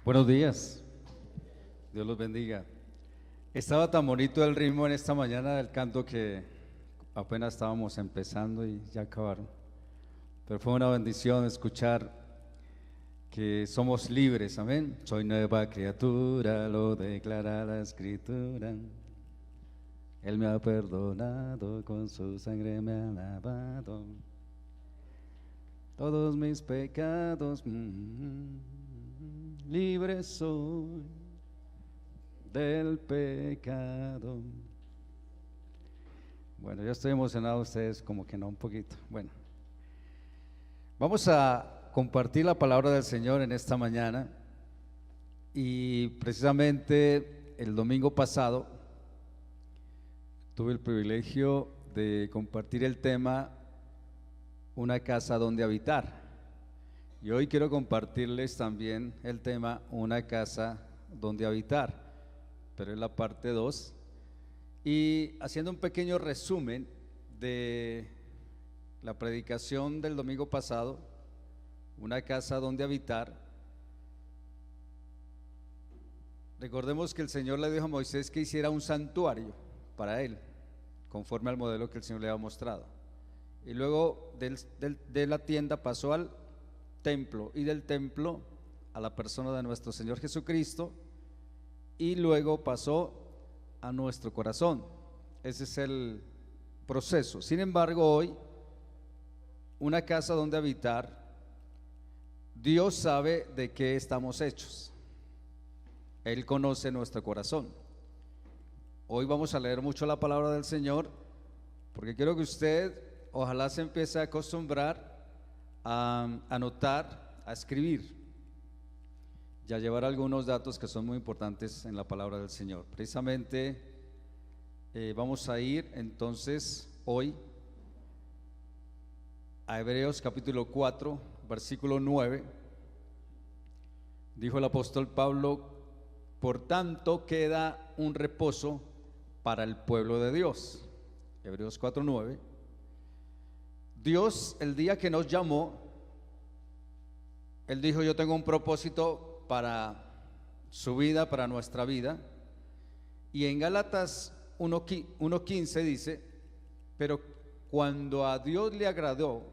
Buenos días, Dios los bendiga. Estaba tan bonito el ritmo en esta mañana del canto que apenas estábamos empezando y ya acabaron. Pero fue una bendición escuchar que somos libres, amén. Soy nueva criatura, lo declara la Escritura. Él me ha perdonado, con su sangre me ha lavado todos mis pecados. Libre soy del pecado. Bueno, yo estoy emocionado, ustedes como que no, un poquito. Bueno, vamos a compartir la palabra del Señor en esta mañana. Y precisamente el domingo pasado tuve el privilegio de compartir el tema Una casa donde habitar. Y hoy quiero compartirles también el tema Una casa donde habitar, pero es la parte 2. Y haciendo un pequeño resumen de la predicación del domingo pasado, Una casa donde habitar. Recordemos que el Señor le dijo a Moisés que hiciera un santuario para él, conforme al modelo que el Señor le había mostrado. Y luego de la tienda pasó al templo, y del templo a la persona de nuestro Señor Jesucristo, y luego pasó a nuestro corazón. Ese es el proceso. Sin embargo, hoy, una casa donde habitar, Dios sabe de qué estamos hechos. Él conoce nuestro corazón. Hoy vamos a leer mucho la palabra del Señor, porque quiero que usted ojalá se empiece a acostumbrar a anotar, a escribir y a llevar algunos datos que son muy importantes en la palabra del Señor. Precisamente vamos a ir entonces hoy a Hebreos capítulo 4, versículo 9. Dijo el apóstol Pablo: por tanto queda un reposo para el pueblo de Dios. Hebreos 4, 9. Dios, el día que nos llamó, Él dijo: yo tengo un propósito para su vida, para nuestra vida. Y en Gálatas 1:15 dice: pero cuando a Dios le agradó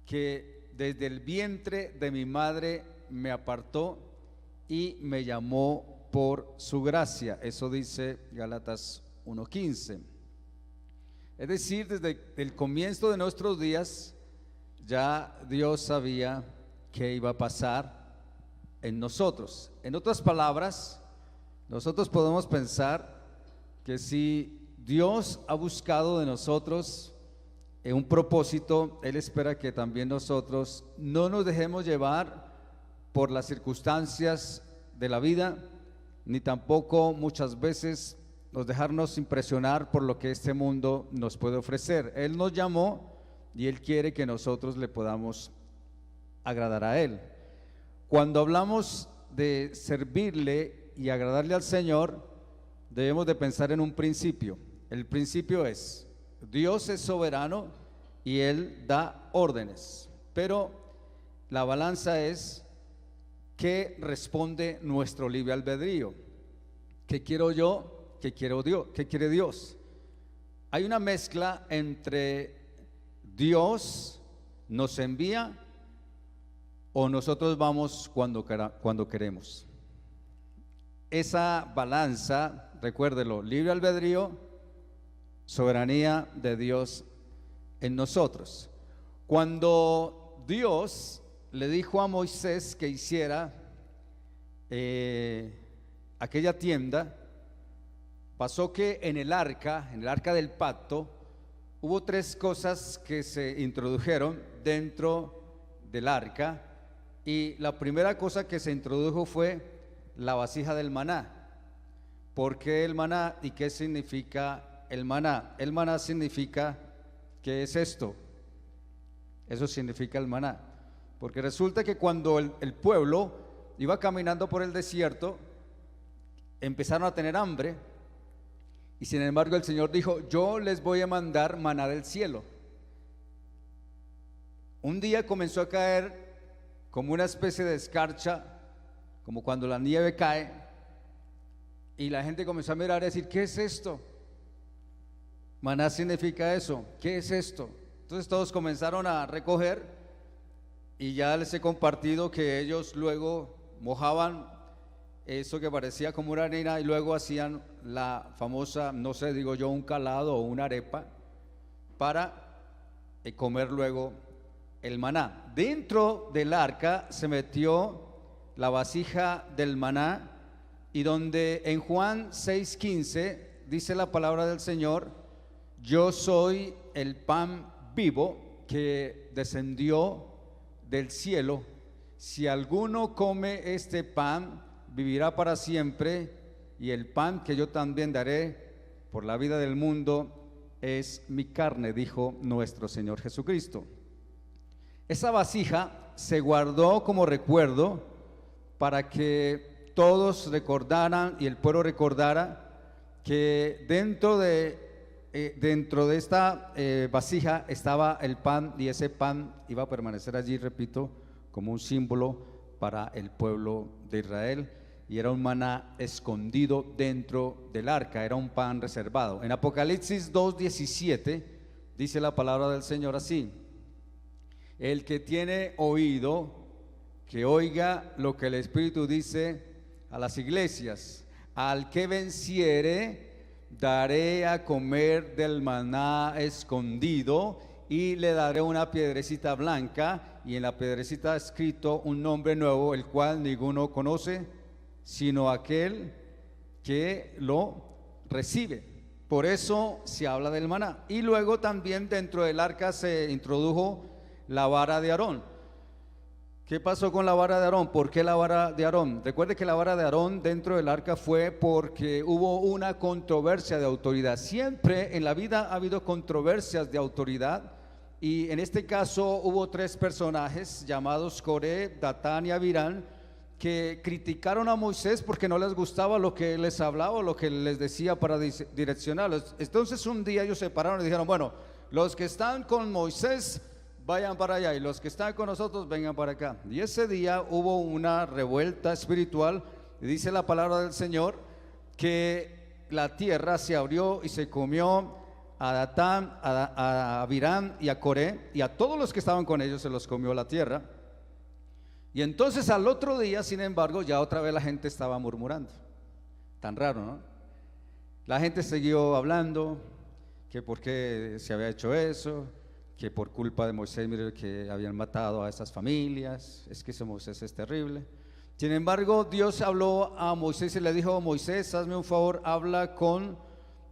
que desde el vientre de mi madre me apartó y me llamó por su gracia. Eso dice Gálatas 1:15. Es decir, desde el comienzo de nuestros días ya Dios sabía qué iba a pasar en nosotros. En otras palabras, nosotros podemos pensar que si Dios ha buscado de nosotros un propósito, Él espera que también nosotros no nos dejemos llevar por las circunstancias de la vida, ni tampoco muchas veces nos dejarnos impresionar por lo que este mundo nos puede ofrecer. Él nos llamó y Él quiere que nosotros le podamos agradar a Él. Cuando hablamos de servirle y agradarle al Señor, debemos de pensar en un principio. El principio es: Dios es soberano y Él da órdenes, pero la balanza es ¿qué responde nuestro libre albedrío? ¿Qué quiero yo? ¿Qué quiero Dios? ¿Qué quiere Dios? Hay una mezcla entre Dios nos envía o nosotros vamos cuando queremos. Esa balanza, recuérdelo: libre albedrío, soberanía de Dios en nosotros. Cuando Dios le dijo a Moisés que hiciera aquella tienda, pasó que en el arca del pacto, hubo 3 cosas que se introdujeron dentro del arca. Y la primera cosa que se introdujo fue la vasija del maná. ¿Por qué el maná y qué significa el maná? El maná significa, ¿qué es esto? Eso significa el maná. Porque resulta que cuando el pueblo iba caminando por el desierto, empezaron a tener hambre. Y sin embargo el Señor dijo: yo les voy a mandar maná del cielo. Un día comenzó a caer como una especie de escarcha, como cuando la nieve cae, y la gente comenzó a mirar y decir, ¿qué es esto? Maná significa eso, ¿qué es esto? Entonces todos comenzaron a recoger, y ya les he compartido que ellos luego mojaban eso que parecía como una harina y luego hacían la famosa, no sé, digo yo, un calado o una arepa para comer luego el maná. Dentro del arca se metió la vasija del maná, y donde en Juan 6:15 dice la palabra del Señor, yo soy el pan vivo que descendió del cielo, si alguno come este pan vivirá para siempre, y el pan que yo también daré por la vida del mundo es mi carne, dijo nuestro Señor Jesucristo. Esa vasija se guardó como recuerdo para que todos recordaran y el pueblo recordara que dentro de esta vasija estaba el pan, y ese pan iba a permanecer allí, repito, como un símbolo para el pueblo de Israel, y era un maná escondido dentro del arca, era un pan reservado. En Apocalipsis 2:17 dice la palabra del Señor así: el que tiene oído, que oiga lo que el Espíritu dice a las iglesias. Al que venciere, daré a comer del maná escondido, y le daré una piedrecita blanca, y en la piedrecita escrito un nombre nuevo, el cual ninguno conoce, sino aquel que lo recibe. Por eso se habla del maná. Y luego también dentro del arca se introdujo la vara de Aarón. ¿Qué pasó con la vara de Aarón? ¿Por qué la vara de Aarón? Recuerde que la vara de Aarón dentro del arca fue porque hubo una controversia de autoridad. Siempre en la vida ha habido controversias de autoridad, y en este caso hubo tres personajes llamados Coré, Datán y Abirán, que criticaron a Moisés porque no les gustaba lo que él les hablaba o lo que les decía para direccionarlos. Entonces un día ellos se pararon y dijeron, bueno, los que están con Moisés vayan para allá, y los que están con nosotros vengan para acá. Y ese día hubo una revuelta espiritual, y dice la palabra del Señor que la tierra se abrió y se comió a Datán, a Abirán y a Coré, y a todos los que estaban con ellos se los comió la tierra. Y entonces al otro día, sin embargo, ya otra vez la gente estaba murmurando. Tan raro, ¿no? La gente siguió hablando que por qué se había hecho eso, que por culpa de Moisés, mire que habían matado a esas familias, es que ese Moisés es terrible. Sin embargo, Dios habló a Moisés y le dijo: Moisés, hazme un favor, habla con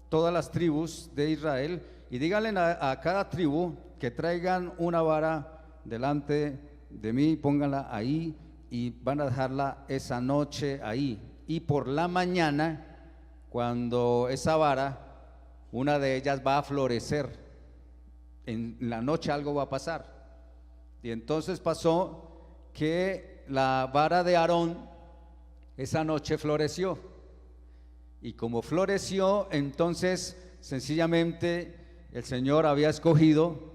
todas las tribus de Israel y díganle a cada tribu que traigan una vara delante de mí, pónganla ahí y van a dejarla esa noche ahí, y por la mañana, cuando esa vara, una de ellas va a florecer, en la noche algo va a pasar. Y entonces pasó que la vara de Aarón esa noche floreció, y como floreció, entonces sencillamente el Señor había escogido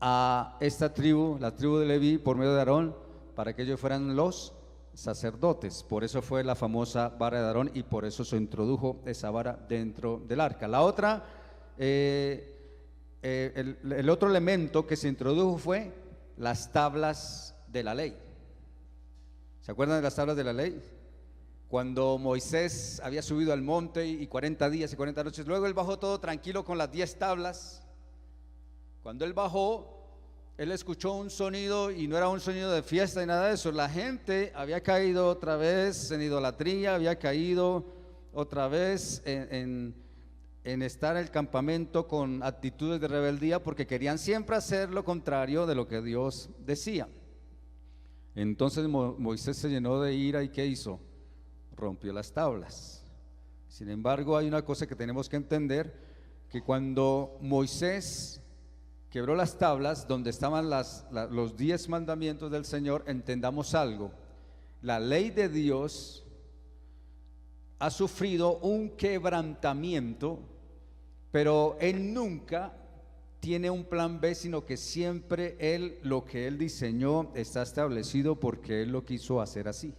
a esta tribu, la tribu de Leví, por medio de Aarón, para que ellos fueran los sacerdotes. Por eso fue la famosa vara de Aarón, y por eso se introdujo esa vara dentro del arca. La otra, el otro elemento que se introdujo fue las tablas de la ley. ¿Se acuerdan de las tablas de la ley? Cuando Moisés había subido al monte y 40 días y 40 noches, luego él bajó todo tranquilo con las 10 tablas. Cuando él bajó, él escuchó un sonido, y no era un sonido de fiesta ni nada de eso. La gente había caído otra vez en idolatría, había caído otra vez en estar en el campamento con actitudes de rebeldía, porque querían siempre hacer lo contrario de lo que Dios decía. Entonces Moisés se llenó de ira, y ¿qué hizo? Rompió las tablas. Sin embargo, hay una cosa que tenemos que entender, que cuando Moisés quebró las tablas donde estaban los 10 mandamientos del Señor, entendamos algo: la ley de Dios ha sufrido un quebrantamiento, pero Él nunca tiene un plan B, sino que siempre lo que Él diseñó está establecido porque Él lo quiso hacer así.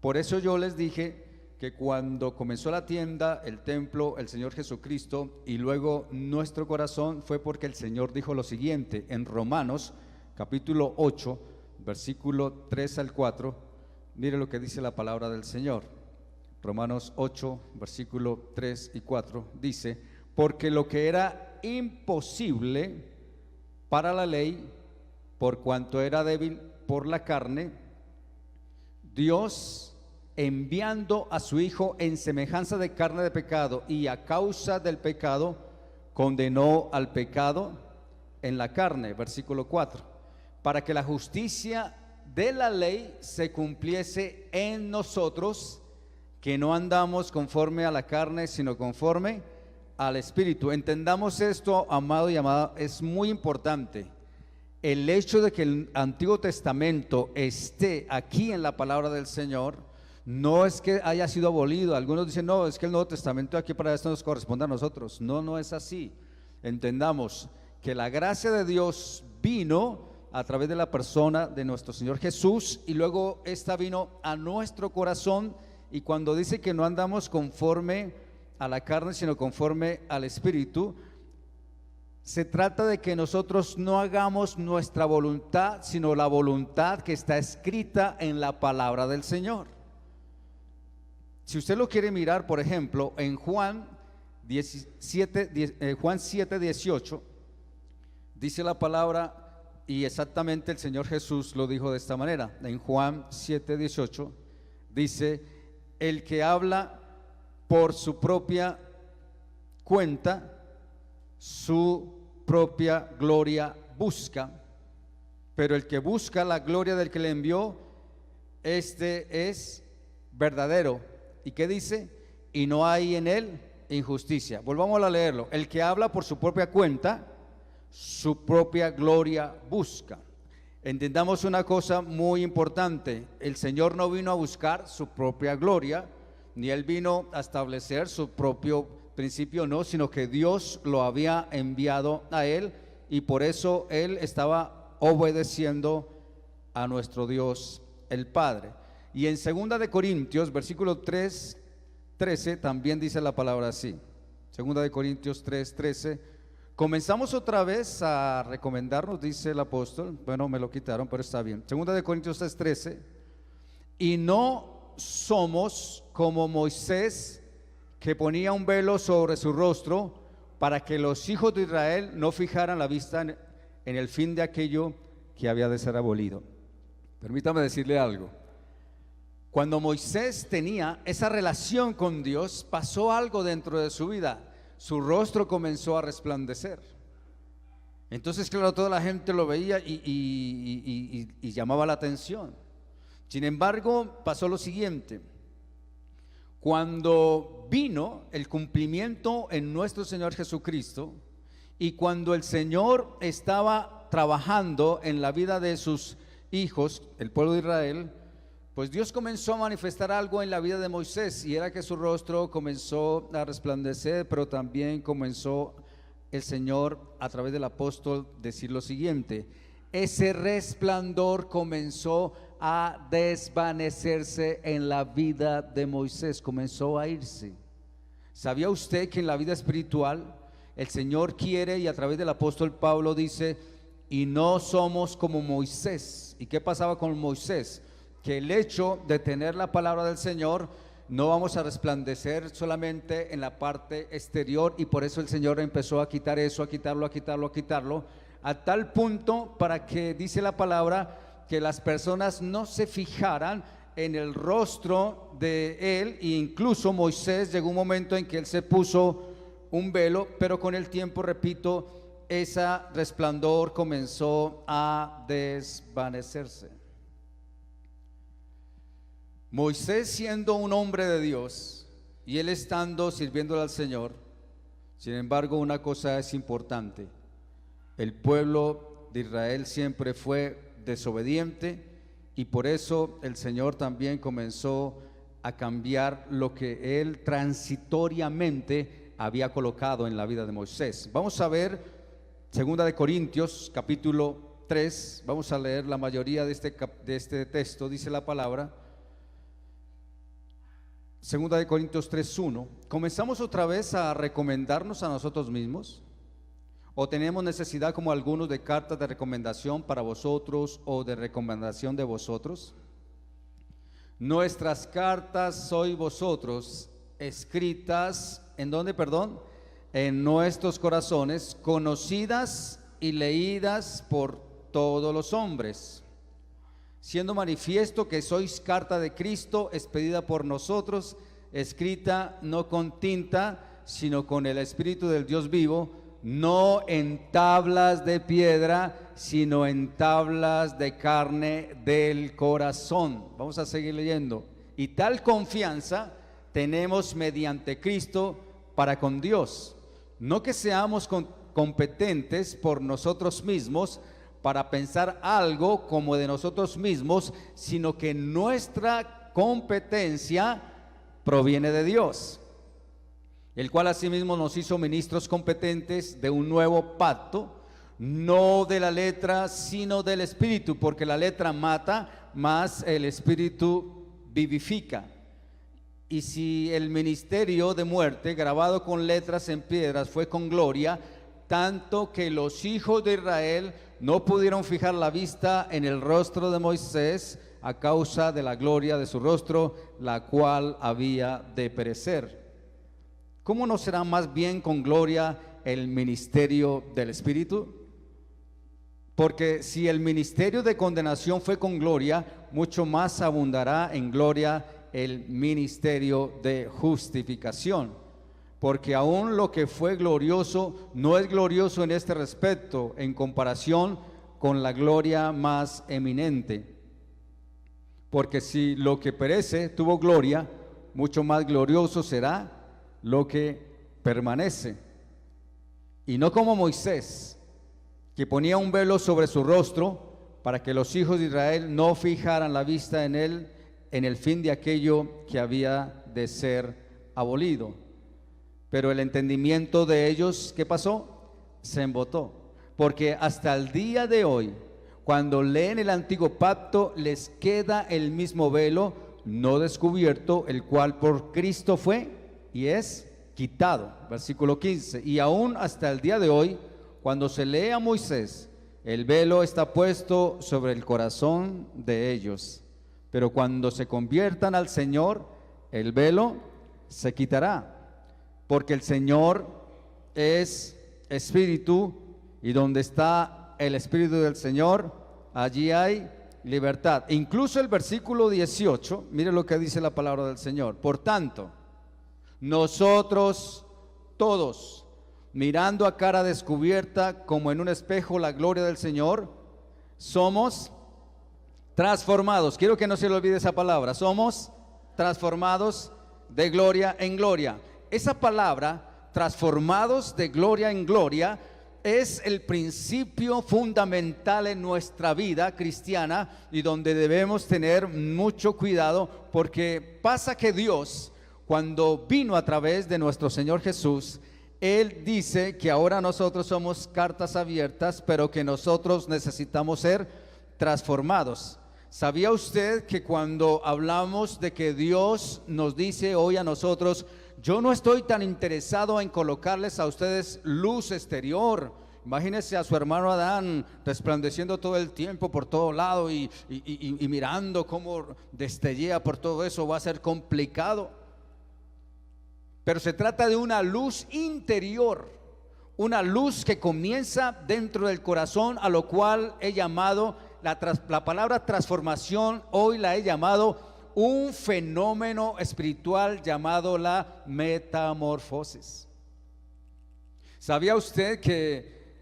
Por eso yo les dije que cuando comenzó la tienda, el templo, el Señor Jesucristo y luego nuestro corazón, fue porque el Señor dijo lo siguiente en Romanos capítulo 8, versículo 3 al 4. Mire lo que dice la palabra del Señor. Romanos 8, versículo 3 y 4 dice: porque lo que era imposible para la ley, por cuanto era débil por la carne, Dios, enviando a su Hijo en semejanza de carne de pecado y a causa del pecado, condenó al pecado en la carne, versículo 4, para que la justicia de la ley se cumpliese en nosotros, que no andamos conforme a la carne, sino conforme al Espíritu. Entendamos esto, amado y amada, es muy importante. El hecho de que el Antiguo Testamento esté aquí en la palabra del Señor no es que haya sido abolido. Algunos dicen, no, es que el Nuevo Testamento aquí para esto nos corresponde a nosotros. No, no es así. Entendamos que la gracia de Dios vino a través de la persona de nuestro Señor Jesús, y luego esta vino a nuestro corazón. Y cuando dice que no andamos conforme a la carne, sino conforme al Espíritu, se trata de que nosotros no hagamos nuestra voluntad, sino la voluntad que está escrita en la palabra del Señor. Si usted lo quiere mirar, por ejemplo, en Juan 7:18, dice la palabra, y exactamente el Señor Jesús lo dijo de esta manera. En Juan 7:18 dice: el que habla por su propia cuenta, su propia gloria busca, pero el que busca la gloria del que le envió, este es verdadero. ¿Y qué dice? Y no hay en él injusticia. Volvamos a leerlo. El que habla por su propia cuenta, su propia gloria busca. Entendamos una cosa muy importante: el Señor no vino a buscar su propia gloria, ni Él vino a establecer su propio principio, no, sino que Dios lo había enviado a Él, y por eso Él estaba obedeciendo a nuestro Dios el Padre. Y en 2 de Corintios, versículo 3:13, también dice la palabra así. 2 de Corintios 3:13. Comenzamos otra vez a recomendarnos, dice el apóstol. Bueno, me lo quitaron, pero está bien. 2 de Corintios 3:13. Y no somos como Moisés, que ponía un velo sobre su rostro para que los hijos de Israel no fijaran la vista en el fin de aquello que había de ser abolido. Permítame decirle algo. Cuando Moisés tenía esa relación con Dios, pasó algo dentro de su vida. Su rostro comenzó a resplandecer. Entonces, claro, toda la gente lo veía y llamaba la atención. Sin embargo, pasó lo siguiente: cuando vino el cumplimiento en nuestro Señor Jesucristo, y cuando el Señor estaba trabajando en la vida de sus hijos, el pueblo de Israel, pues Dios comenzó a manifestar algo en la vida de Moisés, y era que su rostro comenzó a resplandecer, pero también comenzó el Señor a través del apóstol decir lo siguiente: ese resplandor comenzó a desvanecerse en la vida de Moisés, comenzó a irse. ¿Sabía usted que en la vida espiritual el Señor quiere, y a través del apóstol Pablo dice, y no somos como Moisés? ¿Y qué pasaba con Moisés? Que el hecho de tener la palabra del Señor, no vamos a resplandecer solamente en la parte exterior, y por eso el Señor empezó a quitar eso, a quitarlo, a tal punto para que dice la palabra que las personas no se fijaran en el rostro de él. E incluso Moisés llegó un momento en que él se puso un velo, pero con el tiempo, repito, ese resplandor comenzó a desvanecerse. Moisés, siendo un hombre de Dios y él estando sirviéndole al Señor, sin embargo, una cosa es importante: el pueblo de Israel siempre fue desobediente, y por eso el Señor también comenzó a cambiar lo que él transitoriamente había colocado en la vida de Moisés. Vamos a ver 2 de Corintios capítulo 3, vamos a leer la mayoría de este texto. Dice la palabra: Segunda de Corintios 3:1. ¿Comenzamos otra vez a recomendarnos a nosotros mismos? ¿O tenemos necesidad como algunos de cartas de recomendación para vosotros o de recomendación de vosotros? Nuestras cartas sois vosotros, escritas, ¿en dónde, perdón? En nuestros corazones, conocidas y leídas por todos los hombres, siendo manifiesto que sois carta de Cristo, expedida por nosotros, escrita no con tinta, sino con el Espíritu del Dios vivo, no en tablas de piedra, sino en tablas de carne del corazón. Vamos a seguir leyendo. Y tal confianza tenemos mediante Cristo para con Dios. No que seamos competentes por nosotros mismos para pensar algo como de nosotros mismos, sino que nuestra competencia proviene de Dios, el cual asimismo nos hizo ministros competentes de un nuevo pacto, no de la letra, sino del Espíritu, porque la letra mata, mas el Espíritu vivifica. Y si el ministerio de muerte, grabado con letras en piedras, fue con gloria, tanto que los hijos de Israel no pudieron fijar la vista en el rostro de Moisés a causa de la gloria de su rostro, la cual había de perecer. ¿Cómo no será más bien con gloria el ministerio del Espíritu? Porque si el ministerio de condenación fue con gloria, mucho más abundará en gloria el ministerio de justificación. Porque aún lo que fue glorioso no es glorioso en este respecto, en comparación con la gloria más eminente. Porque si lo que perece tuvo gloria, mucho más glorioso será lo que permanece. Y no como Moisés, que ponía un velo sobre su rostro para que los hijos de Israel no fijaran la vista en él, en el fin de aquello que había de ser abolido. Pero el entendimiento de ellos, ¿qué pasó? Se embotó. Porque hasta el día de hoy, cuando leen el antiguo pacto, les queda el mismo velo no descubierto, el cual por Cristo fue y es quitado. Versículo 15. Y aún hasta el día de hoy, cuando se lee a Moisés, el velo está puesto sobre el corazón de ellos. Pero cuando se conviertan al Señor, el velo se quitará. Porque el Señor es Espíritu, y donde está el Espíritu del Señor, allí hay libertad. Incluso el versículo 18, mire lo que dice la palabra del Señor. Por tanto, nosotros todos, mirando a cara descubierta como en un espejo la gloria del Señor, somos transformados. Quiero que no se le olvide esa palabra. Somos transformados de gloria en gloria. Esa palabra, transformados de gloria en gloria, es el principio fundamental en nuestra vida cristiana y donde debemos tener mucho cuidado, porque pasa que Dios, cuando vino a través de nuestro Señor Jesús, Él dice que ahora nosotros somos cartas abiertas, pero que nosotros necesitamos ser transformados. ¿Sabía usted que cuando hablamos de que Dios nos dice hoy a nosotros: yo no estoy tan interesado en colocarles a ustedes luz exterior? Imagínense a su hermano Adán resplandeciendo todo el tiempo por todo lado y mirando cómo destellea por todo eso. Va a ser complicado. Pero se trata de una luz interior, una luz que comienza dentro del corazón, a lo cual he llamado, la palabra transformación, hoy la he llamado un fenómeno espiritual llamado la metamorfosis. ¿Sabía usted que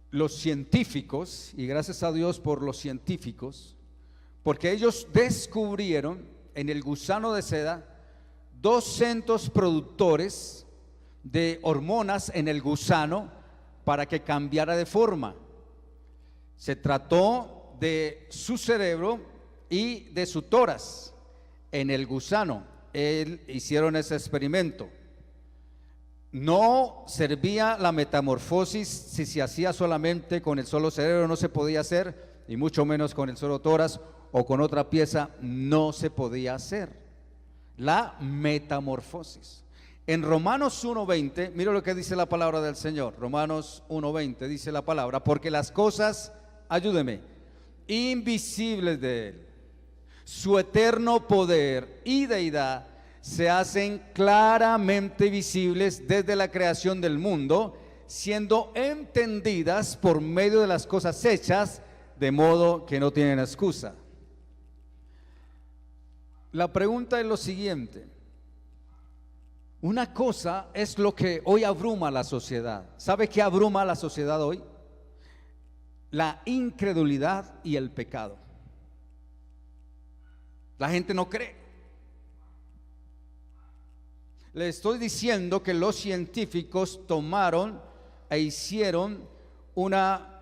los científicos, y gracias a Dios por los científicos, porque ellos descubrieron en el gusano de seda 2 centros productores de hormonas en el gusano para que cambiara de forma? Se trató de su cerebro y de su tórax en el gusano. Hicieron ese experimento. No servía la metamorfosis si se hacía solamente con el solo cerebro, no se podía hacer, y mucho menos con el solo tórax o con otra pieza, no se podía hacer. la metamorfosis. En Romanos 1:20, mira lo que dice la palabra del Señor. Romanos 1:20 dice la palabra: porque las cosas, ayúdeme, invisibles de Él, su eterno poder y deidad, se hacen claramente visibles desde la creación del mundo, siendo entendidas por medio de las cosas hechas, de modo que no tienen excusa. La pregunta es lo siguiente: una cosa es lo que hoy abruma a la sociedad. ¿Sabe qué abruma a la sociedad hoy? La incredulidad y el pecado. La gente no cree. Le estoy diciendo que los científicos tomaron e hicieron una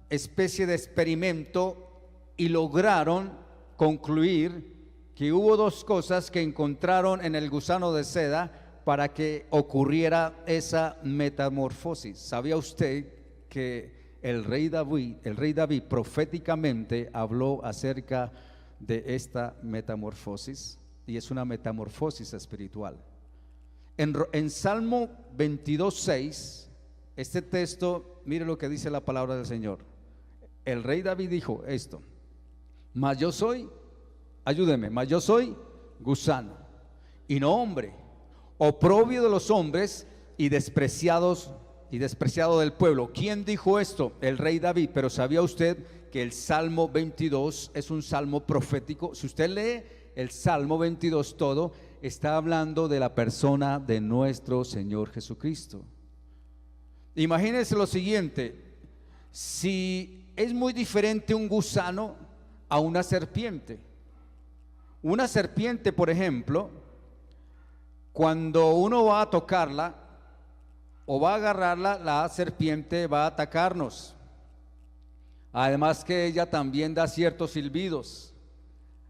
especie de experimento y lograron concluir que hubo dos cosas que encontraron en el gusano de seda para que ocurriera esa metamorfosis. ¿Sabía usted que el rey David proféticamente habló acerca de esta metamorfosis? Y es una metamorfosis espiritual. En Salmo 22:6, este texto, mire lo que dice la palabra del Señor. El rey David dijo esto: mas yo soy, ayúdeme, mas yo soy gusano y no hombre, oprobio de los hombres y despreciado del pueblo. ¿Quién dijo esto? El rey David. Pero ¿sabía usted que el Salmo 22 es un salmo profético? Si usted lee el Salmo 22 todo, está hablando de la persona de nuestro Señor Jesucristo. Imagínense lo siguiente: si es muy diferente un gusano a una serpiente. Una serpiente, por ejemplo, cuando uno va a tocarla o va a agarrarla, la serpiente va a atacarnos. Además que ella también da ciertos silbidos.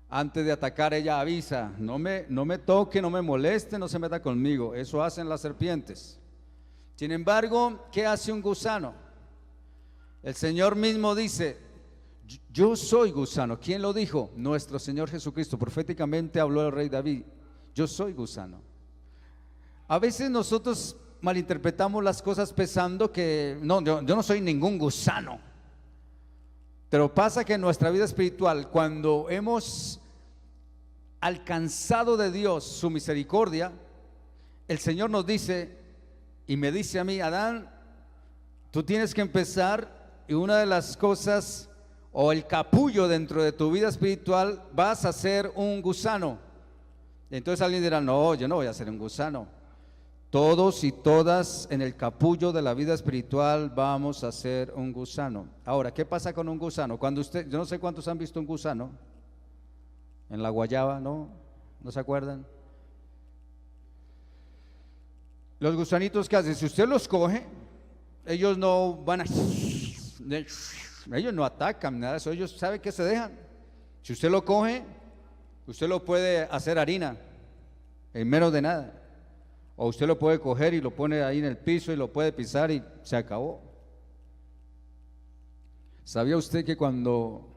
Antes de atacar, ella avisa: no me toque, no me moleste, no se meta conmigo. Eso hacen las serpientes. Sin embargo, ¿qué hace un gusano? El Señor mismo dice: yo soy gusano. ¿Quién lo dijo? Nuestro Señor Jesucristo. Proféticamente habló el rey David: yo soy gusano. A veces nosotros malinterpretamos las cosas pensando que yo no soy ningún gusano. Pero pasa que en nuestra vida espiritual, cuando hemos alcanzado de Dios su misericordia, el Señor nos dice y me dice a mí: Adán, tú tienes que empezar, y una de las cosas, o el capullo dentro de tu vida espiritual, vas a ser un gusano. Entonces alguien dirá: no, yo no voy a ser un gusano. Todos y todas en el capullo de la vida espiritual vamos a ser un gusano. Ahora, ¿qué pasa con un gusano? Cuando yo no sé cuántos han visto un gusano en la guayaba, ¿no? ¿No se acuerdan? Los gusanitos, ¿qué hacen? Si usted los coge, ellos no van a... ellos no atacan, nada de eso. Ellos saben que se dejan. Si usted lo coge, usted lo puede hacer harina en menos de nada. O usted lo puede coger y lo pone ahí en el piso y lo puede pisar y se acabó. ¿Sabía usted que cuando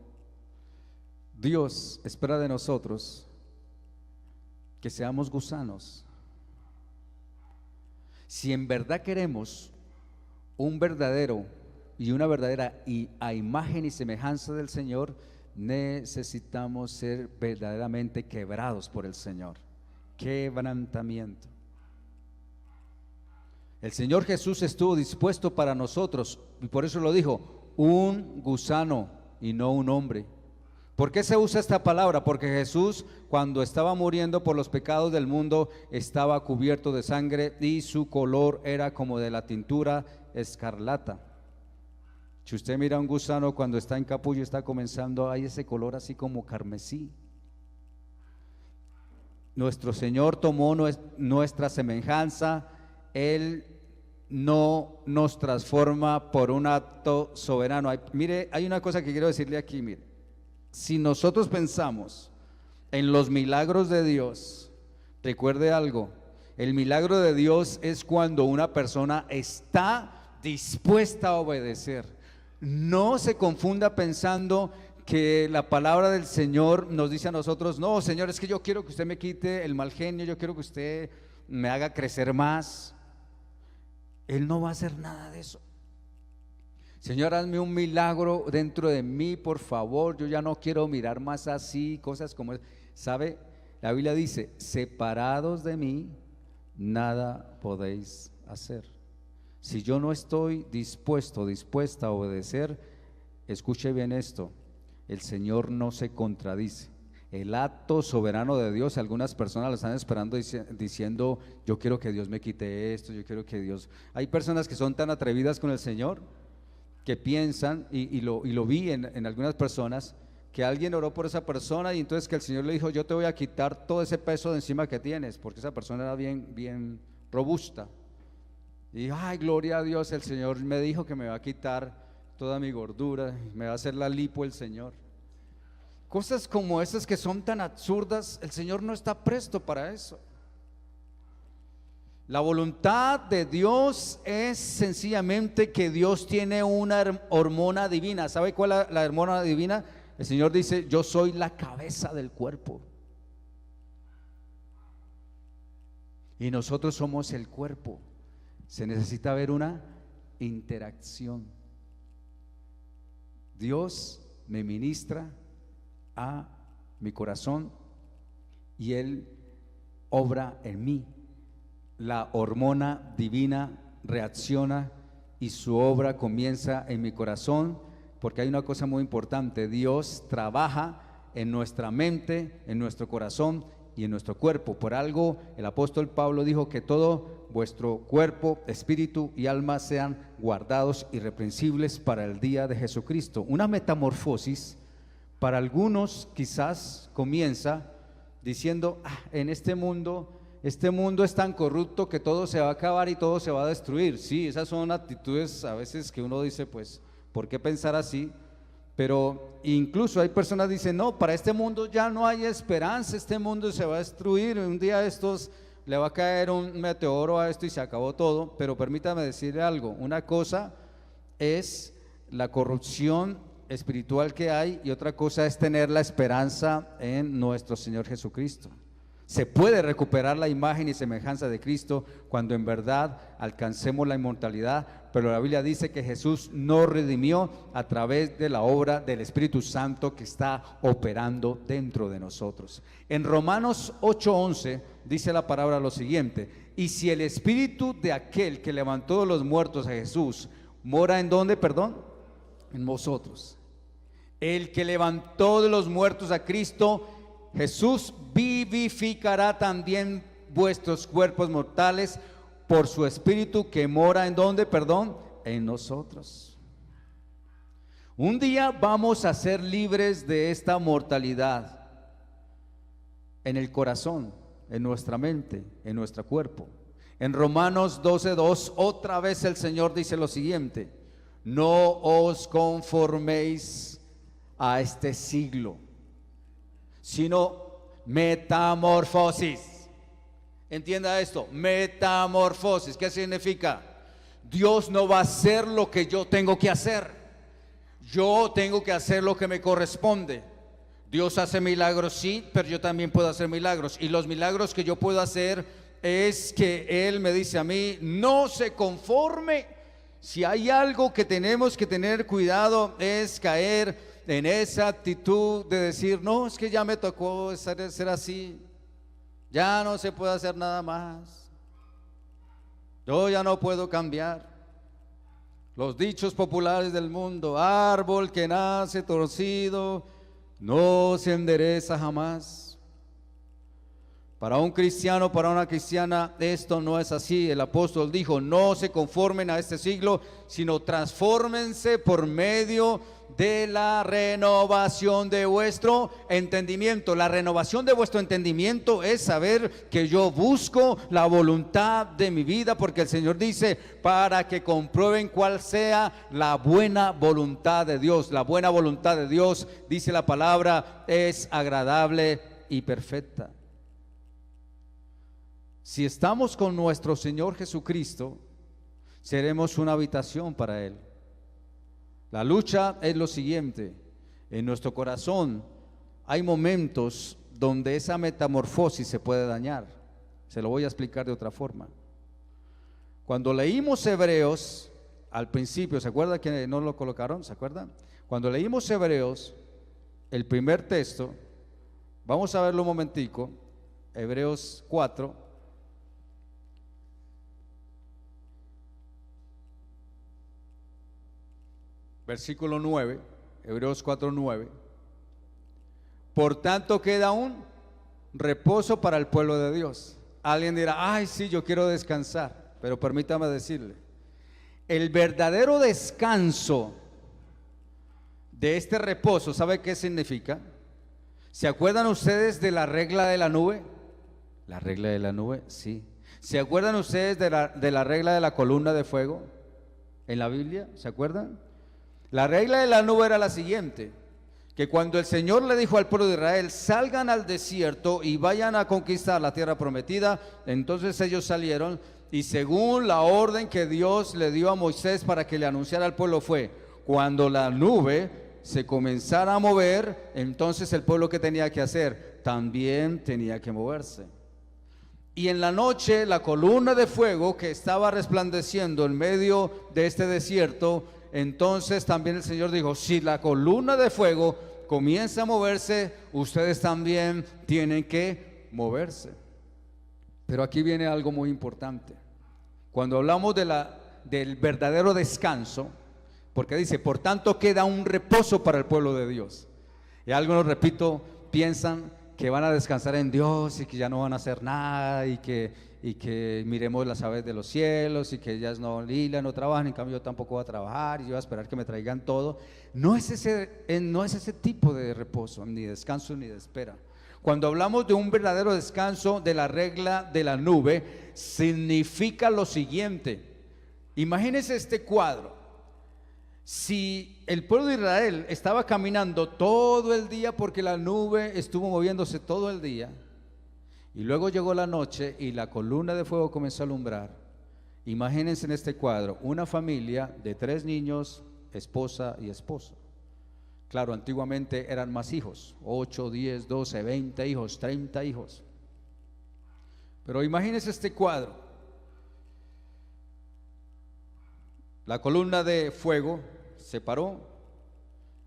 Dios espera de nosotros que seamos gusanos? Si en verdad queremos un verdadero y una verdadera a imagen y semejanza del Señor, necesitamos ser verdaderamente quebrados por el Señor. Quebrantamiento. El Señor Jesús estuvo dispuesto para nosotros, y por eso lo dijo: un gusano y no un hombre. ¿Por qué se usa esta palabra? Porque Jesús, cuando estaba muriendo por los pecados del mundo, estaba cubierto de sangre y su color era como de la tintura escarlata. Si usted mira un gusano cuando está en capullo, está comenzando, hay ese color así como carmesí. Nuestro Señor tomó nuestra semejanza. Él no nos transforma por un acto soberano. Mire, hay una cosa que quiero decirle aquí, mire. Si nosotros pensamos en los milagros de Dios, recuerde algo: el milagro de Dios es cuando una persona está dispuesta a obedecer. No se confunda pensando que la palabra del Señor nos dice a nosotros: no, Señor, es que yo quiero que usted me quite el mal genio, yo quiero que usted me haga crecer más. Él no va a hacer nada de eso. Señor, hazme un milagro dentro de mí, por favor, yo ya no quiero mirar más así, cosas como es. ¿Sabe? La Biblia dice: separados de mí, nada podéis hacer. Si yo no estoy dispuesta a obedecer, escuche bien esto, el Señor no se contradice. El acto soberano de Dios, algunas personas lo están esperando diciendo: yo quiero que Dios me quite esto, yo quiero que Dios… Hay personas que son tan atrevidas con el Señor que piensan, y lo vi en algunas personas, que alguien oró por esa persona y entonces que el Señor le dijo: yo te voy a quitar todo ese peso de encima que tienes, porque esa persona era bien robusta. Y ay, gloria a Dios, el Señor me dijo que me va a quitar toda mi gordura, me va a hacer la lipo el Señor. Cosas como esas que son tan absurdas, el Señor no está presto para eso. La voluntad de Dios es sencillamente que Dios tiene una hormona divina. ¿Sabe cuál es la hormona divina? El Señor dice: yo soy la cabeza del cuerpo. Y nosotros somos el cuerpo. Se necesita ver una interacción. Dios me ministra a mi corazón y Él obra en mí. La hormona divina reacciona y su obra comienza en mi corazón, porque hay una cosa muy importante: Dios trabaja en nuestra mente, en nuestro corazón y en nuestro cuerpo. Por algo el apóstol Pablo dijo que todo vuestro cuerpo, espíritu y alma sean guardados irreprensibles para el día de Jesucristo. Una metamorfosis para algunos quizás comienza diciendo: en este mundo es tan corrupto que todo se va a acabar y todo se va a destruir. Sí, esas son actitudes a veces que uno dice: pues, ¿por qué pensar así? Pero incluso hay personas que dicen: no, para este mundo ya no hay esperanza, este mundo se va a destruir, un día estos le va a caer un meteoro a esto y se acabó todo. Pero permítame decirle algo: una cosa es la corrupción espiritual que hay y otra cosa es tener la esperanza en nuestro Señor Jesucristo. Se puede recuperar la imagen y semejanza de Cristo cuando en verdad alcancemos la inmortalidad, pero la Biblia dice que Jesús nos redimió a través de la obra del Espíritu Santo que está operando dentro de nosotros. En Romanos 8:11 dice la palabra lo siguiente: y si el Espíritu de aquel que levantó de los muertos a Jesús mora ¿en dónde? Perdón, en vosotros. El que levantó de los muertos a Cristo Jesús vivificará también vuestros cuerpos mortales por su Espíritu que mora ¿en dónde? Perdón, en nosotros. Un día vamos a ser libres de esta mortalidad en el corazón, en nuestra mente, en nuestro cuerpo. En Romanos 12:2 otra vez el Señor dice lo siguiente: no os conforméis a este siglo, sino metamorfosis. Entienda esto: metamorfosis. ¿Qué significa? Dios no va a hacer lo que yo tengo que hacer, yo tengo que hacer lo que me corresponde. Dios hace milagros, sí, pero yo también puedo hacer milagros, y los milagros que yo puedo hacer es que Él me dice a mí: no se conforme. Si hay algo que tenemos que tener cuidado es caer en esa actitud de decir: no, es que ya me tocó ser así, ya no se puede hacer nada más, yo ya no puedo cambiar. Los dichos populares del mundo: árbol que nace torcido no se endereza jamás. Para un cristiano, para una cristiana, esto no es así. El apóstol dijo: no se conformen a este siglo, sino transfórmense por medio de la renovación de vuestro entendimiento. La renovación de vuestro entendimiento es saber que yo busco la voluntad de mi vida, porque el Señor dice: para que comprueben cuál sea la buena voluntad de Dios. La buena voluntad de Dios, dice la palabra, es agradable y perfecta. Si estamos con nuestro Señor Jesucristo, seremos una habitación para Él. La lucha es lo siguiente: En nuestro corazón hay momentos donde esa metamorfosis se puede dañar. Se lo voy a explicar de otra forma. Cuando leímos Hebreos, al principio, ¿se acuerda que no lo colocaron? ¿Se acuerdan? Cuando leímos Hebreos, el primer texto, vamos a verlo un momentico, Hebreos 4, versículo 9, Hebreos 4, 9. Por tanto queda un reposo para el pueblo de Dios. Alguien dirá, ay sí, yo quiero descansar, pero permítame decirle, el verdadero descanso de este reposo, ¿sabe qué significa? ¿Se acuerdan ustedes de la regla de la nube? La regla de la nube, sí. ¿Se acuerdan ustedes de la regla de la columna de fuego en la Biblia? ¿Se acuerdan? La regla de la nube era la siguiente, que cuando el Señor le dijo al pueblo de Israel, salgan al desierto y vayan a conquistar la tierra prometida, entonces ellos salieron y según la orden que Dios le dio a Moisés para que le anunciara al pueblo fue, cuando la nube se comenzara a mover, entonces el pueblo que tenía que hacer, también tenía que moverse. Y en la noche la columna de fuego que estaba resplandeciendo en medio de este desierto, entonces también el Señor dijo, si la columna de fuego comienza a moverse, ustedes también tienen que moverse. Pero aquí viene algo muy importante. Cuando hablamos del verdadero descanso, porque dice, por tanto queda un reposo para el pueblo de Dios. Y algunos, repito, piensan que van a descansar en Dios y que ya no van a hacer nada y que miremos las aves de los cielos y que ellas no lilan, no trabajan, en cambio yo tampoco voy a trabajar y yo voy a esperar que me traigan todo. No es ese tipo de reposo, ni descanso, ni de espera. Cuando hablamos de un verdadero descanso de la regla de la nube, significa lo siguiente. Imagínense este cuadro. Si el pueblo de Israel estaba caminando todo el día porque la nube estuvo moviéndose todo el día, y luego llegó la noche y la columna de fuego comenzó a alumbrar, imagínense en este cuadro, una familia de 3 niños, esposa y esposo. Claro, antiguamente eran más hijos, 8, 10, 12, 20 hijos, 30 hijos. Pero imagínense este cuadro. La columna de fuego se paró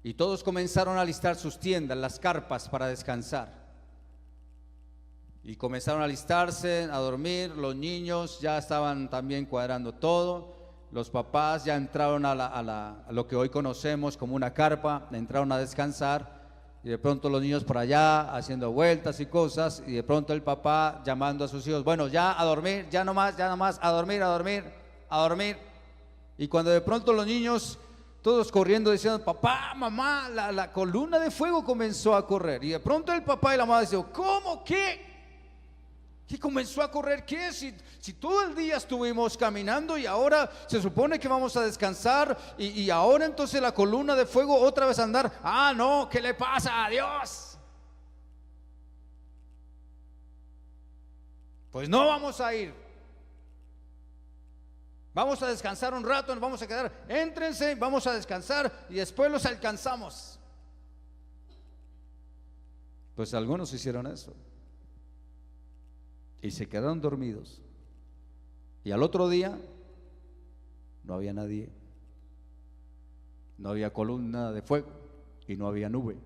y todos comenzaron a alistar sus tiendas, las carpas para descansar. Y comenzaron a alistarse, a dormir, los niños ya estaban también cuadrando todo. Los papás ya entraron a lo que hoy conocemos como una carpa, entraron a descansar y de pronto los niños por allá haciendo vueltas y cosas y de pronto el papá llamando a sus hijos, bueno, ya a dormir, ya no más, a dormir, a dormir, a dormir. Y cuando de pronto los niños todos corriendo diciendo, papá, mamá, la columna de fuego comenzó a correr y de pronto el papá y la mamá decían, ¿cómo? ¿Qué? ¿Qué comenzó a correr? ¿Qué? Si todo el día estuvimos caminando y ahora se supone que vamos a descansar y ahora entonces la columna de fuego otra vez a andar. Ah, no, ¿qué le pasa a Dios? Pues no vamos a ir. Vamos a descansar un rato, nos vamos a quedar. Éntrense, vamos a descansar y después los alcanzamos. Pues algunos hicieron eso. Y se quedaron dormidos. Y al otro día no había nadie. No había columna de fuego y no había nube.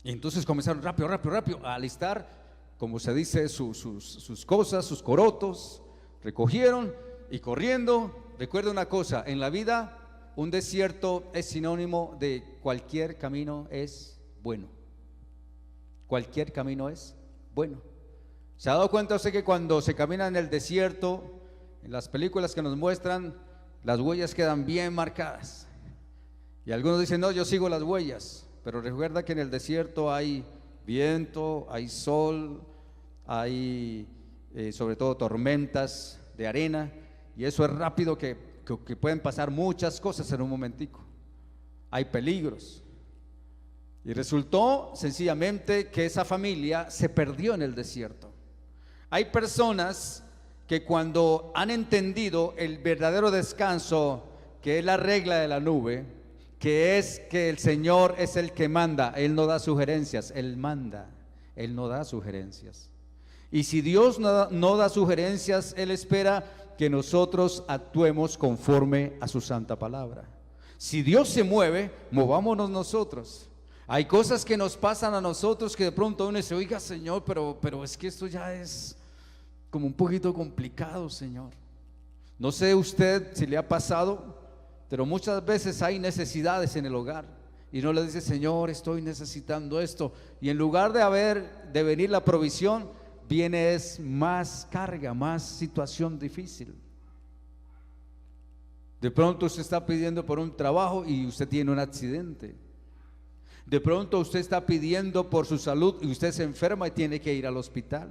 Y entonces comenzaron rápido a alistar, como se dice, sus cosas, sus corotos. Recogieron y corriendo. Recuerda una cosa, en la vida un desierto es sinónimo de cualquier camino es bueno. Cualquier camino es bueno. ¿Se ha dado cuenta usted que cuando se camina en el desierto, en las películas que nos muestran, las huellas quedan bien marcadas? Y algunos dicen, no, yo sigo las huellas, pero recuerda que en el desierto hay viento, hay sol, hay sobre todo tormentas de arena, y eso es rápido que pueden pasar muchas cosas en un momentico. Hay peligros. Y resultó sencillamente que esa familia se perdió en el desierto. Hay personas que cuando han entendido el verdadero descanso, que es la regla de la nube, que es que el Señor es el que manda. Él no da sugerencias, Él manda, Él no da sugerencias. Y si Dios no da sugerencias, Él espera que nosotros actuemos conforme a su santa palabra. Si Dios se mueve, movámonos nosotros. Hay cosas que nos pasan a nosotros que de pronto uno dice, oiga Señor, pero es que esto ya es como un poquito complicado, Señor. No sé usted si le ha pasado, pero muchas veces hay necesidades en el hogar y uno le dice, Señor, estoy necesitando esto, y en lugar de venir la provisión, viene es más carga, más situación difícil. De pronto usted está pidiendo por un trabajo y usted tiene un accidente. De pronto usted está pidiendo por su salud y usted se enferma y tiene que ir al hospital.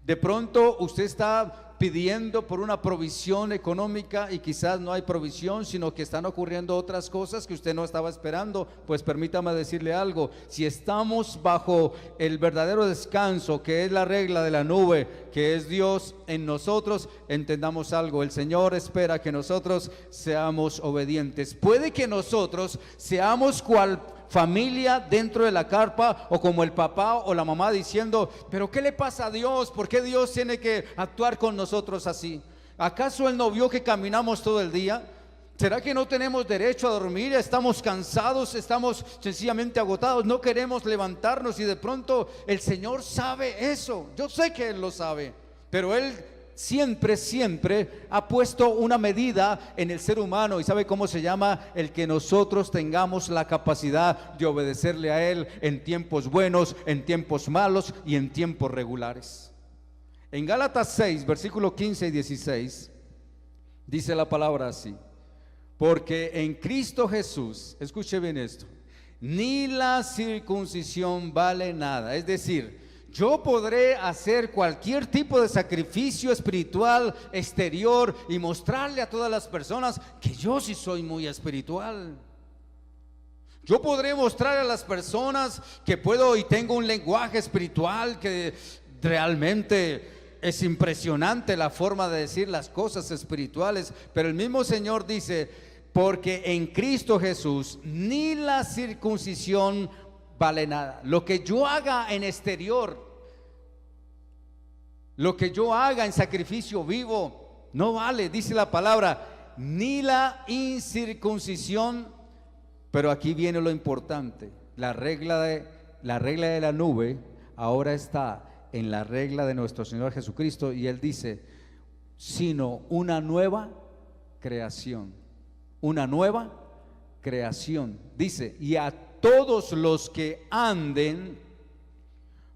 De pronto usted está pidiendo por una provisión económica y quizás no hay provisión, sino que están ocurriendo otras cosas que usted no estaba esperando. Pues permítame decirle algo: si estamos bajo el verdadero descanso, que es la regla de la nube, que es Dios en nosotros, entendamos algo: el Señor espera que nosotros seamos obedientes. Puede que nosotros seamos cual familia dentro de la carpa, o como el papá o la mamá diciendo, pero ¿qué le pasa a Dios? ¿Por qué Dios tiene que actuar con nosotros así? ¿Acaso Él no vio que caminamos todo el día? ¿Será que no tenemos derecho a dormir? Estamos cansados, estamos sencillamente agotados, no queremos levantarnos, y de pronto el Señor sabe eso. Yo sé que Él lo sabe, pero Él siempre ha puesto una medida en el ser humano. ¿Y sabe cómo se llama? El que nosotros tengamos la capacidad de obedecerle a Él en tiempos buenos, en tiempos malos y en tiempos regulares. En Gálatas 6, versículo 15 y 16, dice la palabra así: porque en Cristo Jesús, escuche bien esto, ni la circuncisión vale nada. Es decir, yo podré hacer cualquier tipo de sacrificio espiritual exterior y mostrarle a todas las personas que yo sí soy muy espiritual. Yo podré mostrar a las personas que puedo y tengo un lenguaje espiritual, que realmente es impresionante la forma de decir las cosas espirituales. Pero el mismo Señor dice: porque en Cristo Jesús ni la circuncisión vale nada. Lo que yo haga en exterior, lo que yo haga en sacrificio vivo, no vale, dice la palabra, ni la incircuncisión. Pero aquí viene lo importante: la regla de la nube ahora está en la regla de nuestro Señor Jesucristo, y Él dice, sino una nueva creación. Una nueva creación. Dice, y a todos los que anden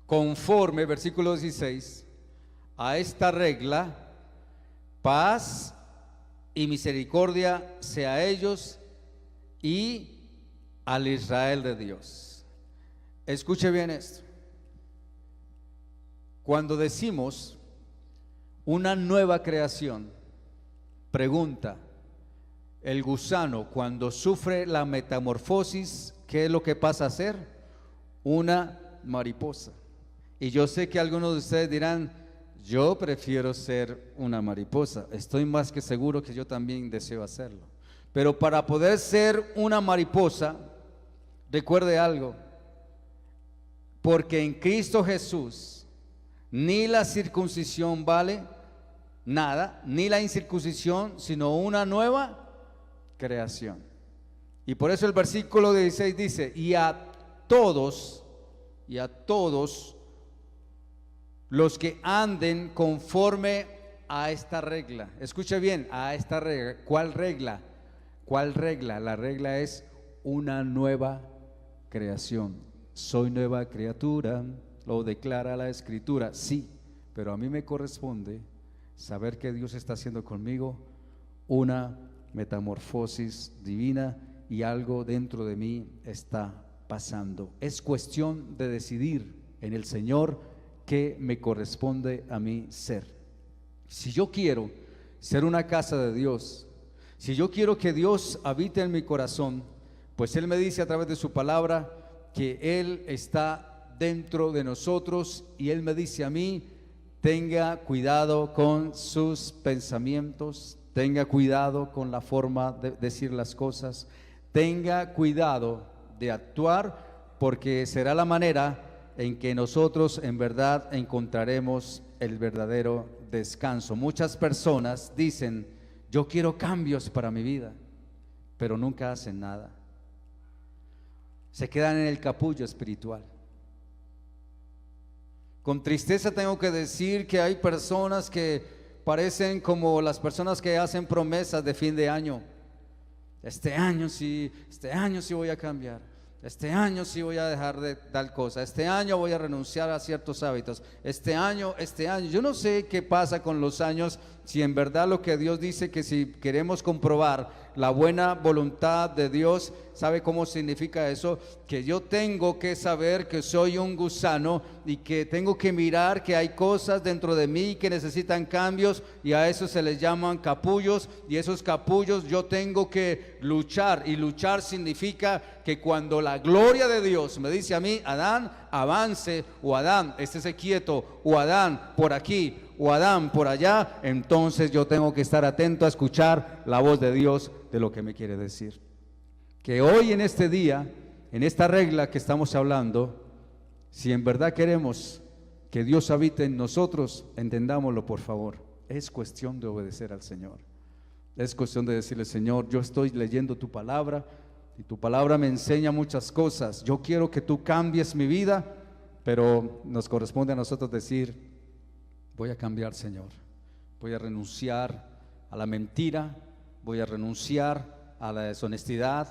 conforme, versículo 16, a esta regla, paz y misericordia sea a ellos y al Israel de Dios. Escuche bien esto: cuando decimos una nueva creación, pregunta, el gusano cuando sufre la metamorfosis, ¿qué es lo que pasa a ser? Una mariposa. Y yo sé que algunos de ustedes dirán, yo prefiero ser una mariposa. Estoy más que seguro que yo también deseo hacerlo. Pero para poder ser una mariposa, recuerde algo: porque en Cristo Jesús ni la circuncisión vale nada, ni la incircuncisión, sino una nueva creación. Y por eso el versículo 16 dice, y a todos los que anden conforme a esta regla. Escuche bien, a esta regla. ¿Cuál regla? ¿Cuál regla? La regla es una nueva creación. Soy nueva criatura, lo declara la Escritura, sí, pero a mí me corresponde saber que Dios está haciendo conmigo una metamorfosis divina, y algo dentro de mí está pasando. Es cuestión de decidir en el Señor qué me corresponde a mí ser. Si yo quiero ser una casa de Dios, si yo quiero que Dios habite en mi corazón, pues Él me dice a través de su palabra que Él está dentro de nosotros, y Él me dice a mí, tenga cuidado con sus pensamientos, tenga cuidado con la forma de decir las cosas, tenga cuidado de actuar, porque será la manera en que nosotros en verdad encontraremos el verdadero descanso. Muchas personas dicen: yo quiero cambios para mi vida, pero nunca hacen nada. Se quedan en el capullo espiritual. Con tristeza tengo que decir que hay personas que parecen como las personas que hacen promesas de fin de año. Este año sí voy a cambiar. Este año sí voy a dejar de tal cosa. Este año voy a renunciar a ciertos hábitos. Este año. Yo no sé qué pasa con los años, si en verdad lo que Dios dice, que si queremos comprobar la buena voluntad de Dios, ¿sabe cómo significa eso? Que yo tengo que saber que soy un gusano y que tengo que mirar que hay cosas dentro de mí que necesitan cambios, y a eso se les llaman capullos, y esos capullos yo tengo que luchar, y luchar significa que cuando la gloria de Dios me dice a mí: Adán, avance, o Adán, estése quieto, o Adán, por aquí, o Adán, por allá, entonces yo tengo que estar atento a escuchar la voz de Dios de lo que me quiere decir. Que hoy, en este día, en esta regla que estamos hablando, si en verdad queremos que Dios habite en nosotros, entendámoslo, por favor. Es cuestión de obedecer al Señor. Es cuestión de decirle: Señor, yo estoy leyendo tu palabra y tu palabra me enseña muchas cosas. Yo quiero que tú cambies mi vida, pero nos corresponde a nosotros decir: voy a cambiar, Señor. Voy a renunciar a la mentira, voy a renunciar a la deshonestidad,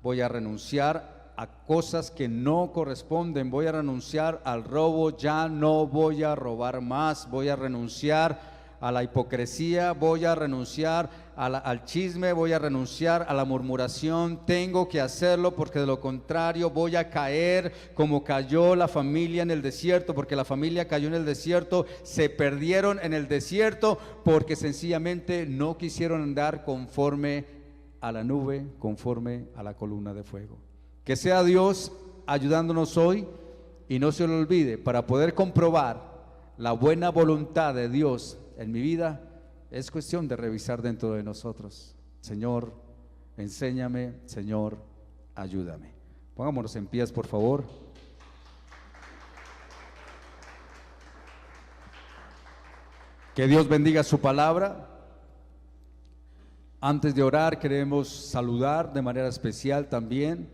voy a renunciar a cosas que no corresponden, voy a renunciar al robo, ya no voy a robar más, voy a renunciar a la hipocresía, voy a renunciar al chisme, voy a renunciar a la murmuración. Tengo que hacerlo, porque de lo contrario voy a caer como cayó la familia en el desierto, porque la familia cayó en el desierto, se perdieron en el desierto porque sencillamente no quisieron andar conforme a la nube, conforme a la columna de fuego. Que sea Dios ayudándonos hoy, y no se lo olvide, para poder comprobar la buena voluntad de Dios en mi vida, es cuestión de revisar dentro de nosotros. Señor, enséñame. Señor, ayúdame. Pongámonos en pie, por favor. Que Dios bendiga su palabra. Antes de orar, queremos saludar de manera especial también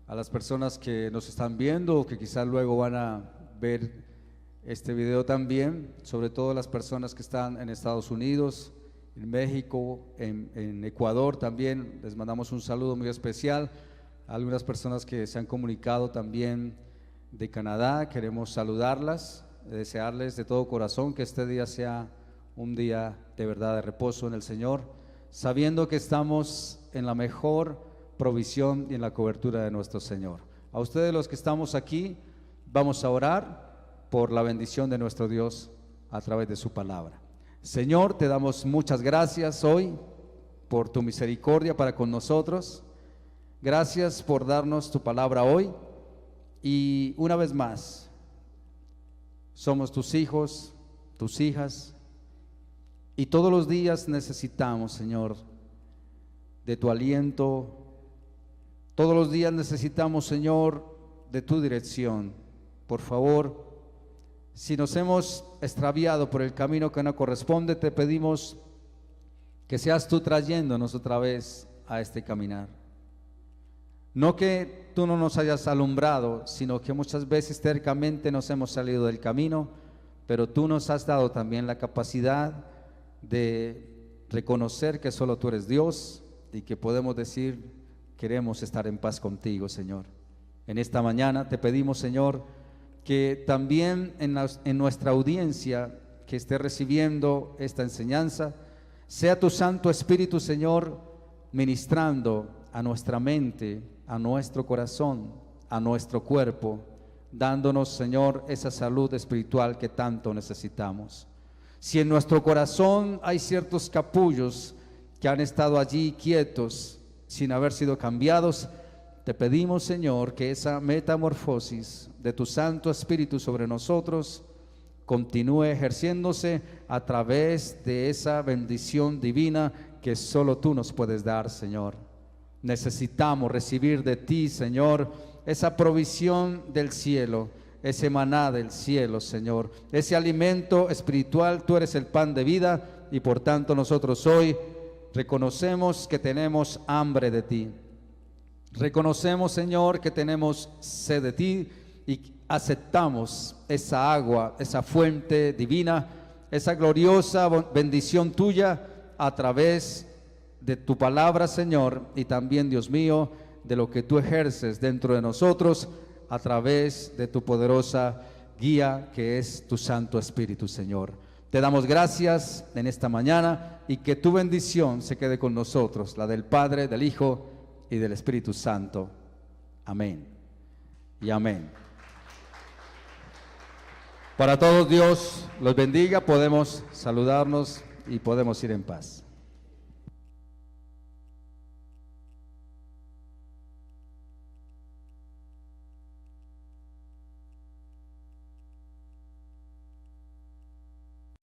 a las personas que nos están viendo, o que quizás luego van a ver este video también, sobre todo las personas que están en Estados Unidos, en México, en Ecuador también. Les mandamos un saludo muy especial. A algunas personas que se han comunicado también de Canadá, queremos saludarlas, desearles de todo corazón que este día sea un día de verdad de reposo en el Señor, sabiendo que estamos en la mejor provisión y en la cobertura de nuestro Señor. A ustedes, los que estamos aquí, vamos a orar por la bendición de nuestro Dios a través de su palabra. Señor, te damos muchas gracias hoy por tu misericordia para con nosotros. Gracias por darnos tu palabra hoy, y una vez más somos tus hijos, tus hijas, y todos los días necesitamos, Señor, de tu aliento. Todos los días necesitamos, Señor, de tu dirección. Por favor, si nos hemos extraviado por el camino que no corresponde, te pedimos que seas tú trayéndonos otra vez a este caminar. No que tú no nos hayas alumbrado, sino que muchas veces tercamente nos hemos salido del camino, pero tú nos has dado también la capacidad de reconocer que solo tú eres Dios, y que podemos decir: queremos estar en paz contigo, Señor. En esta mañana te pedimos, Señor, que también en nuestra audiencia que esté recibiendo esta enseñanza, sea tu Santo Espíritu, Señor, ministrando a nuestra mente, a nuestro corazón, a nuestro cuerpo, dándonos, Señor, esa salud espiritual que tanto necesitamos. Si en nuestro corazón hay ciertos capullos que han estado allí quietos sin haber sido cambiados, te pedimos, Señor, que esa metamorfosis de tu Santo Espíritu sobre nosotros continúe ejerciéndose a través de esa bendición divina que solo tú nos puedes dar, Señor. Necesitamos recibir de ti, Señor, esa provisión del cielo, ese maná del cielo, Señor, ese alimento espiritual. Tú eres el pan de vida y por tanto nosotros hoy reconocemos que tenemos hambre de ti. Reconocemos, Señor, que tenemos sed de ti y aceptamos esa agua, esa fuente divina, esa gloriosa bendición tuya a través de tu palabra, Señor, y también, Dios mío, de lo que tú ejerces dentro de nosotros a través de tu poderosa guía que es tu Santo Espíritu, Señor. Te damos gracias en esta mañana y que tu bendición se quede con nosotros, la del Padre, del Hijo y del Espíritu Santo. Amén y amén. Para todos, Dios los bendiga. Podemos saludarnos y podemos ir en paz.